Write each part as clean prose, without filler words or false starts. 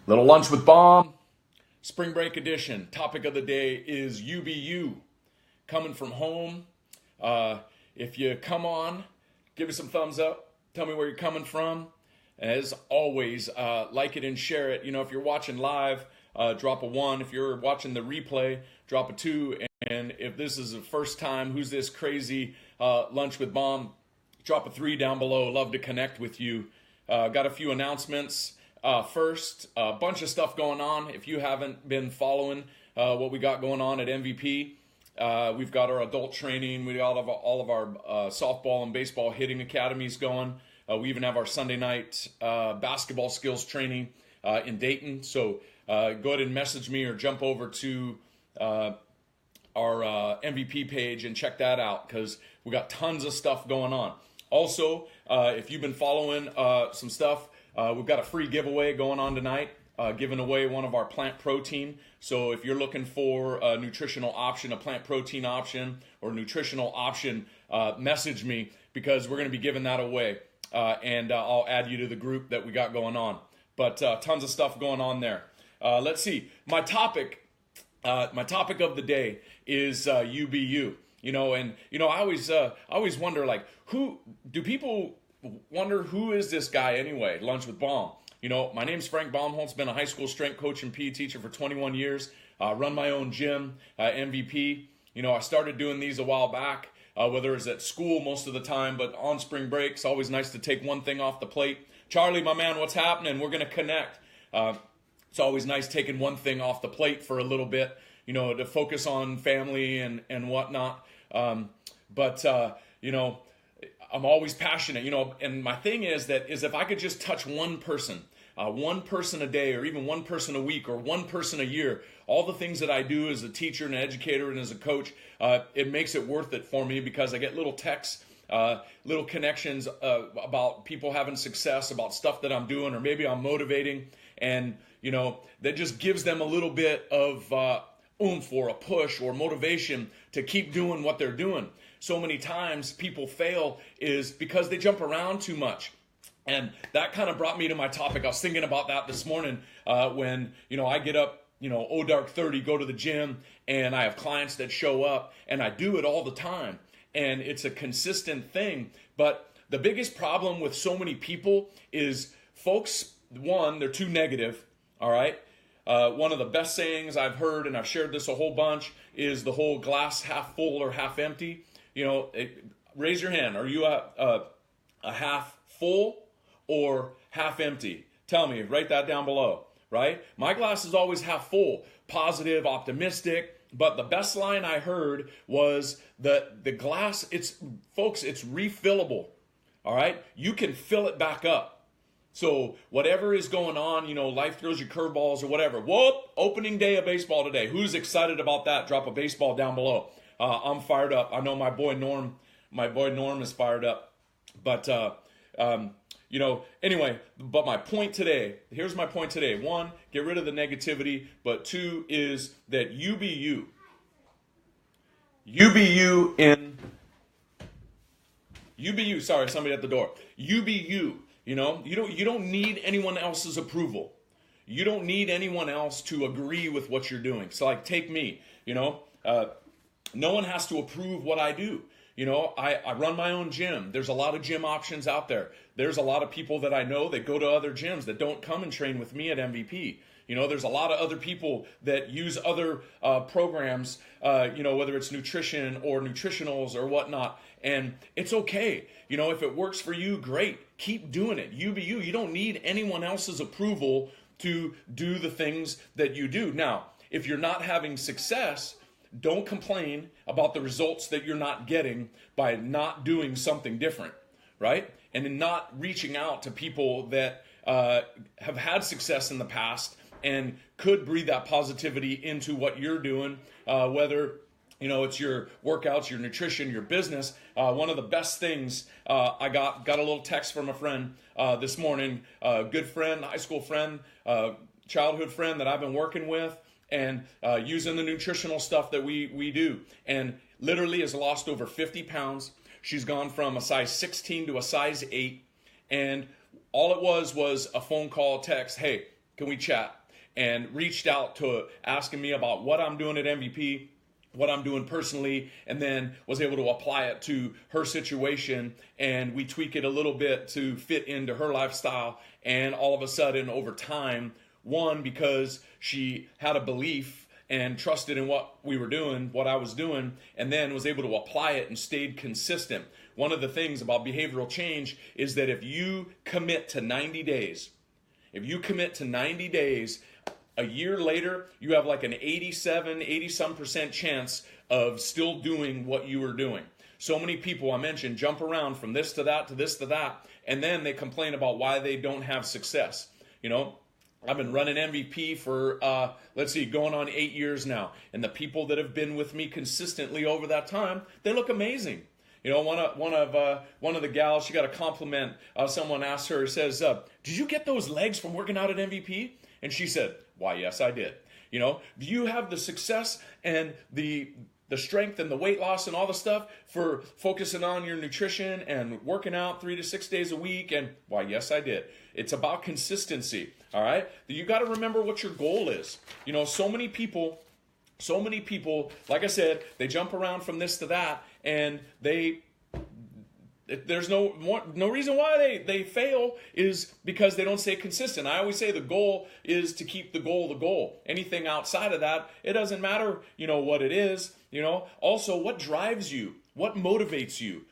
Little lunch with Baum, spring break edition. Topic of the day is UBU, coming from home. If you come on, give me some thumbs up. Tell me where you're coming from. As always, like it and share it. You know, if you're watching live, drop a 1. If you're watching the replay, drop a 2. And if this is the first time, who's this crazy lunch with Baum, drop a 3 down below. Love to connect with you. Got a few announcements. First, a bunch of stuff going on. If you haven't been following what we got going on at MVP, we've got our adult training. We got all of our softball and baseball hitting academies going. We even have our Sunday night basketball skills training in Dayton. So go ahead and message me or jump over to our MVP page and check that out because we got tons of stuff going on. Also, if you've been following some stuff, we've got a free giveaway going on tonight, giving away one of our plant protein. So if you're looking for a nutritional option, a plant protein option, or nutritional option, message me because we're going to be giving that away. And I'll add you to the group that we got going on. But tons of stuff going on there. Let's see. My topic of the day is UBU. You know, and you know, I always wonder, like, who do people wonder who is this guy anyway? Lunch with Baum. You know, my name's Frank Baumholtz. Been a high school strength coach and PE teacher for 21 years. Run my own gym, MVP. You know, I started doing these a while back. Whether it's at school most of the time, but on spring breaks, always nice to take one thing off the plate. Charlie, my man, what's happening? We're gonna connect. It's always nice taking one thing off the plate for a little bit. You know, to focus on family and whatnot. You know, I'm always passionate, you know, and my thing is if I could just touch one person a day, or even one person a week, or one person a year, all the things that I do as a teacher and an educator and as a coach, it makes it worth it for me because I get little texts, little connections about people having success, about stuff that I'm doing, or maybe I'm motivating, and, you know, that just gives them a little bit of oomph or a push or motivation to keep doing what they're doing. So many times people fail is because they jump around too much. And that kind of brought me to my topic. I was thinking about that this morning when, you know, I get up, you know, dark 30, go to the gym, and I have clients that show up, and I do it all the time. And it's a consistent thing. But the biggest problem with so many people is folks, one, they're too negative, all right? One of the best sayings I've heard, and I've shared this a whole bunch, is the whole glass half full or half empty. You know, raise your hand. Are you a half full or half empty? Tell me, write that down below, right? My glass is always half full, positive, optimistic, but the best line I heard was that the glass, it's refillable, all right? You can fill it back up. So whatever is going on, you know, life throws you curveballs or whatever. Whoop, opening day of baseball today. Who's excited about that? Drop a baseball down below. I'm fired up. I know my boy Norm is fired up. But, you know, anyway, but my point today, here's my point today. 1, get rid of the negativity. But 2 is that UBU, sorry, somebody at the door. UBU, you know, you don't need anyone else's approval. You don't need anyone else to agree with what you're doing. So like, take me, you know, no one has to approve what I do. You know, I run my own gym. There's a lot of gym options out there. There's a lot of people that I know that go to other gyms that don't come and train with me at MVP. You know, there's a lot of other people that use other programs, you know, whether it's nutrition or nutritionals or whatnot. And it's okay. You know, if it works for you, great. Keep doing it. UBU, you don't need anyone else's approval to do the things that you do. Now, if you're not having success, don't complain about the results that you're not getting by not doing something different, right? And in not reaching out to people that have had success in the past and could breathe that positivity into what you're doing, whether, you know, it's your workouts, your nutrition, your business. One of the best things, I got a little text from a friend this morning, a good friend, high school friend, childhood friend that I've been working with, and using the nutritional stuff that we do, and literally has lost over 50 pounds. She's gone from a size 16 to a size 8, and all it was a phone call, text, hey, Can we chat? And reached out to asking me about what I'm doing at MVP, what I'm doing personally, and then was able to apply it to her situation, and we tweak it a little bit to fit into her lifestyle. And all of a sudden, over time, one, because she had a belief and trusted in what we were doing, what I was doing, and then was able to apply it and stayed consistent. One of the things about behavioral change is that if you commit to 90 days, a year later, you have like an 80-some% chance of still doing what you were doing. So many people, I mentioned, jump around from this to that to this to that, and then they complain about why they don't have success. I've been running MVP for, going on 8 years now. And the people that have been with me consistently over that time, they look amazing. One of the gals, she got a compliment. Someone asked her, says, "Did you get those legs from working out at MVP?" And she said, "Why, yes, I did." Do you have the success and the strength and the weight loss and all the stuff for focusing on your nutrition and working out 3 to 6 days a week? And why, yes, I did. It's about consistency. All right. You got to remember what your goal is. So many people, like I said, they jump around from this to that, and there's no reason why they fail is because they don't stay consistent. I always say the goal is to keep the goal. Anything outside of that, it doesn't matter, what it is, Also, what drives you? What motivates you?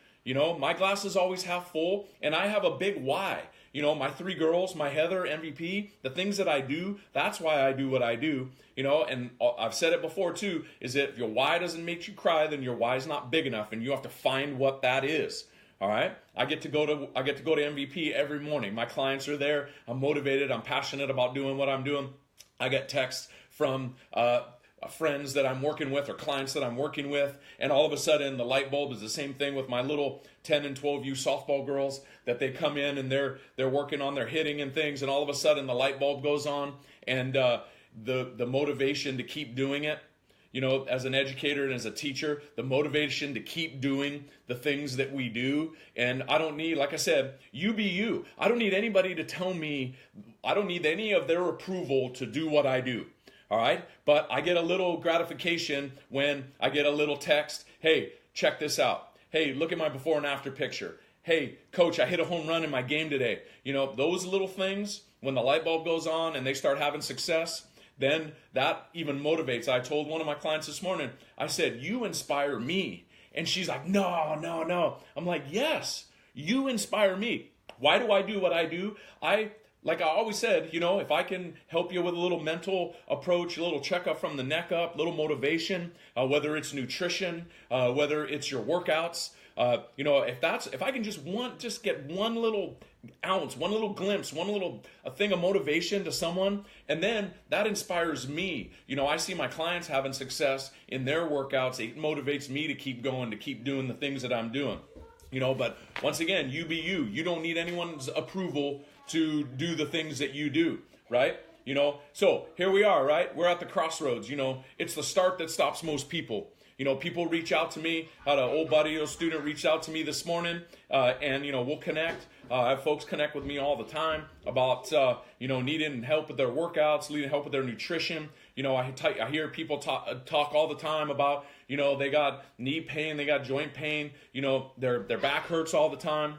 My glass is always half full, and I have a big why. My 3 girls, my Heather, MVP, the things that I do, that's why I do what I do. And I've said it before too, is that if your why doesn't make you cry, then your why is not big enough, and you have to find what that is. All right. I get to go to MVP every morning. My clients are there. I'm motivated. I'm passionate about doing what I'm doing. I get texts from friends that I'm working with or clients that I'm working with, and all of a sudden the light bulb is the same thing with my little 10 and 12U softball girls, that they come in and they're working on their hitting and things, and all of a sudden the light bulb goes on, and the motivation to keep doing it. As an educator and as a teacher, the motivation to keep doing the things that we do. And I don't need, like I said, you be you. I don't need anybody to tell me, I don't need any of their approval to do what I do. All right? But I get a little gratification when I get a little text, "Hey, check this out. Hey, look at my before and after picture. Hey, coach, I hit a home run in my game today." Those little things, when the light bulb goes on and they start having success, then that even motivates. I told one of my clients this morning, I said, "You inspire me." And she's like, no. I'm like, yes, you inspire me. Why do I do what I do? Like I always said, if I can help you with a little mental approach, a little checkup from the neck up, a little motivation, whether it's nutrition, whether it's your workouts, if I can just get one little ounce, one little glimpse, a thing of motivation to someone, and then that inspires me. I see my clients having success in their workouts. It motivates me to keep going, to keep doing the things that I'm doing. But once again, you be you. You don't need anyone's approval to do the things that you do, right? So here we are, right? We're at the crossroads. It's the start that stops most people. People reach out to me. I had an old buddy, a student reached out to me this morning, and we'll connect. I have folks connect with me all the time about needing help with their workouts, needing help with their nutrition. I hear people talk all the time about they got knee pain, they got joint pain. Their back hurts all the time,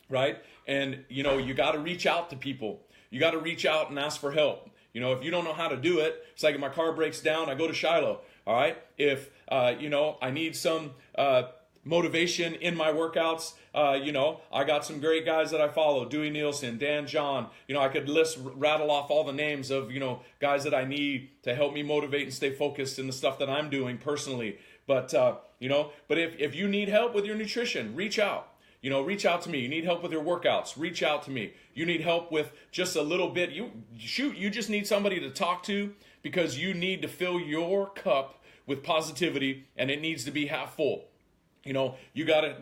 right? And you got to reach out to people. You got to reach out and ask for help. If you don't know how to do it, it's like if my car breaks down, I go to Shiloh. All right. If I need some motivation in my workouts, I got some great guys that I follow: Dewey Nielsen, Dan John. I could rattle off all the names of guys that I need to help me motivate and stay focused in the stuff that I'm doing personally. But if you need help with your nutrition, reach out. Reach out to me. You need help with your workouts, reach out to me. You need help with just a little bit. You just need somebody to talk to, because you need to fill your cup with positivity, and it needs to be half full. You got to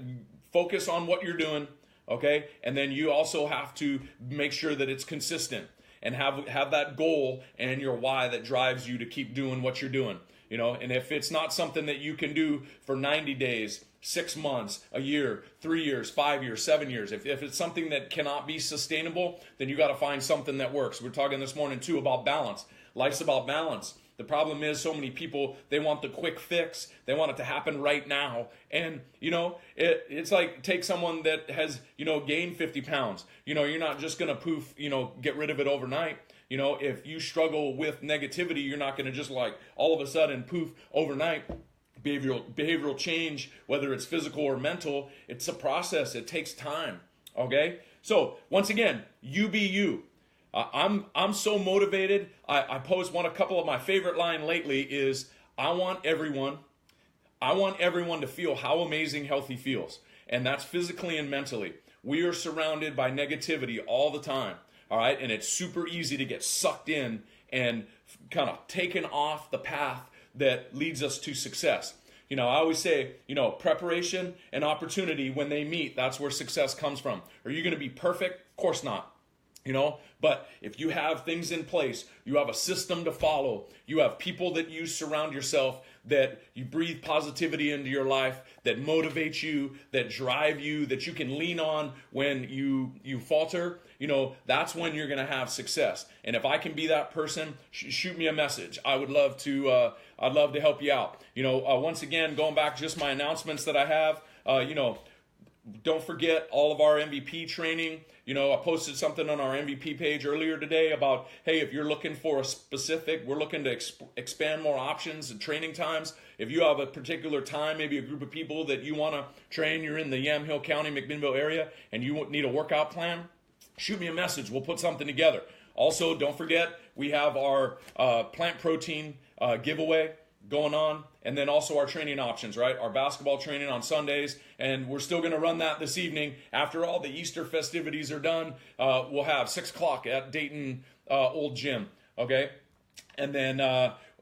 focus on what you're doing, okay? And then you also have to make sure that it's consistent. and have that goal and your why that drives you to keep doing what you're doing. And if it's not something that you can do for 90 days, 6 months, a year, 3 years, 5 years, 7 years, if it's something that cannot be sustainable, then you got to find something that works. We're talking this morning too about balance. Life's about balance. The problem is so many people, they want the quick fix. They want it to happen right now. And, it's like take someone that has, gained 50 pounds. You're not just going to poof, get rid of it overnight. If you struggle with negativity, you're not going to just like all of a sudden poof overnight. Behavioral change, whether it's physical or mental, it's a process. It takes time. Okay? So once again, you be you. I'm so motivated. I post a couple of my favorite line lately is I want everyone to feel how amazing healthy feels. And that's physically and mentally. We are surrounded by negativity all the time. All right. And it's super easy to get sucked in and kind of taken off the path that leads us to success. I always say, preparation and opportunity, when they meet, that's where success comes from. Are you going to be perfect? Of course not. But if you have things in place, you have a system to follow, you have people that you surround yourself, that you breathe positivity into your life, that motivate you, that drive you, that you can lean on when you falter, that's when you're going to have success. And if I can be that person, shoot me a message. I would love to, I'd love to help you out. Once again, going back to just my announcements that I have, don't forget all of our MVP training. I posted something on our MVP page earlier today about, hey, if you're looking for a specific, we're looking to expand more options and training times. If you have a particular time, maybe a group of people that you want to train, you're in the Yamhill County, McMinnville area, and you need a workout plan, shoot me a message. We'll put something together. Also, don't forget, we have our plant protein giveaway going on, and then also our training options, right? Our basketball training on Sundays, and we're still going to run that this evening. After all the Easter festivities are done, we'll have 6 o'clock at Dayton Old Gym, okay? And then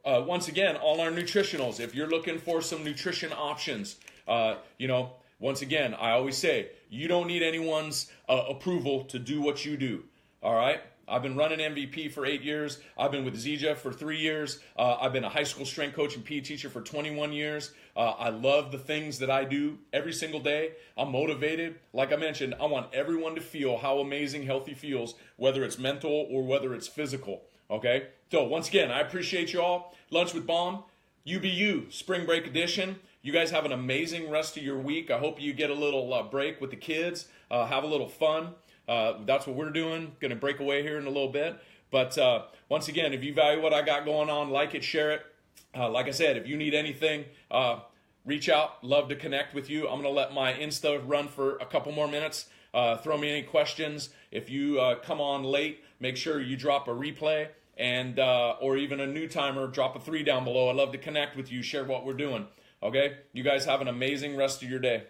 once again, all our nutritionals, if you're looking for some nutrition options, once again, I always say, you don't need anyone's approval to do what you do, all right? I've been running MVP for 8 years. I've been with Zija for 3 years. I've been a high school strength coach and PE teacher for 21 years. I love the things that I do every single day. I'm motivated. Like I mentioned, I want everyone to feel how amazing healthy feels, whether it's mental or whether it's physical. Okay? So once again, I appreciate you all. Lunch with Baum, UBU, Spring Break Edition. You guys have an amazing rest of your week. I hope you get a little break with the kids. Have a little fun. That's what we're doing. Going to break away here in a little bit. But once again, if you value what I got going on, like it, share it. Like I said, if you need anything, reach out. Love to connect with you. I'm going to let my Insta run for a couple more minutes. Throw me any questions. If you come on late, make sure you drop a replay and or even a new timer. Drop a 3 down below. I'd love to connect with you, share what we're doing. Okay? You guys have an amazing rest of your day.